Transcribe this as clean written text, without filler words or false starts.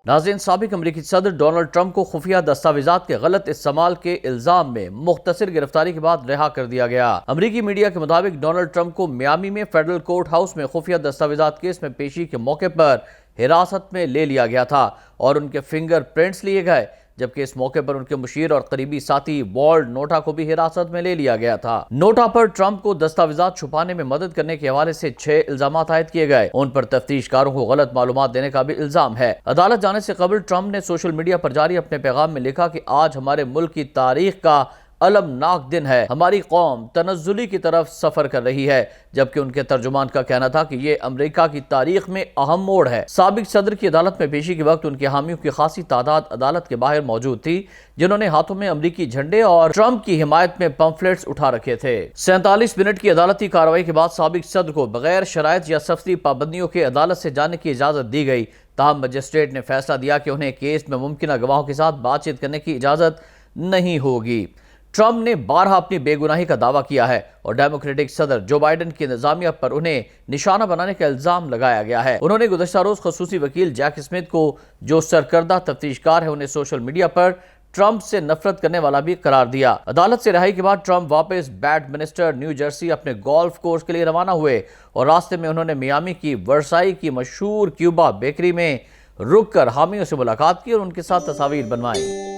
ناظرین، سابق امریکی صدر ڈونلڈ ٹرمپ کو خفیہ دستاویزات کے غلط استعمال کے الزام میں مختصر گرفتاری کے بعد رہا کر دیا گیا۔ امریکی میڈیا کے مطابق ڈونلڈ ٹرمپ کو میامی میں فیڈرل کورٹ ہاؤس میں خفیہ دستاویزات کیس میں پیشی کے موقع پر حراست میں لے لیا گیا تھا اور ان کے فنگر پرنٹس لیے گئے، جبکہ اس موقع پر ان کے مشیر اور قریبی ساتھی والٹ نوٹا کو بھی حراست میں لے لیا گیا تھا۔ نوٹا پر ٹرمپ کو دستاویزات چھپانے میں مدد کرنے کے حوالے سے 6 الزامات عائد کیے گئے۔ ان پر تفتیش کاروں کو غلط معلومات دینے کا بھی الزام ہے۔ عدالت جانے سے قبل ٹرمپ نے سوشل میڈیا پر جاری اپنے پیغام میں لکھا کہ آج ہمارے ملک کی تاریخ کا المناک دن ہے، ہماری قوم تنزلی کی طرف سفر کر رہی ہے، جبکہ ان کے ترجمان کا کہنا تھا کہ یہ امریکہ کی تاریخ میں اہم موڑ ہے۔ سابق صدر کی عدالت میں پیشی کے وقت ان کے حامیوں کی خاصی تعداد عدالت کے باہر موجود تھی، جنہوں نے ہاتھوں میں امریکی جھنڈے اور ٹرمپ کی حمایت میں پمفلیٹس اٹھا رکھے تھے۔ 47 منٹ کی عدالتی کارروائی کے بعد سابق صدر کو بغیر شرائط یا سفری پابندیوں کے عدالت سے جانے کی اجازت دی گئی، تاہم مجسٹریٹ نے فیصلہ دیا کہ انہیں کیس میں ممکنہ گواہوں کے ساتھ بات چیت کرنے کی اجازت نہیں ہوگی۔ ٹرمپ نے بارہا اپنی بے گناہی کا دعویٰ کیا ہے اور ڈیموکریٹک صدر جو بائیڈن کی انتظامیہ پر انہیں نشانہ بنانے کا الزام لگایا گیا ہے۔ انہوں نے گزشتہ روز خصوصی وکیل جیک سمتھ کو، جو سرکردہ تفتیش کار ہے، انہیں سوشل میڈیا پر ٹرمپ سے نفرت کرنے والا بھی قرار دیا۔ عدالت سے رہائی کے بعد ٹرمپ واپس بیڈ منسٹر، نیو جرسی اپنے گولف کورس کے لیے روانہ ہوئے اور راستے میں انہوں نے میامی کی ورسائی کی مشہور کیوبا بیکری میں رک کر حامیوں سے ملاقات کی اور ان کے ساتھ تصاویر بنوائیں۔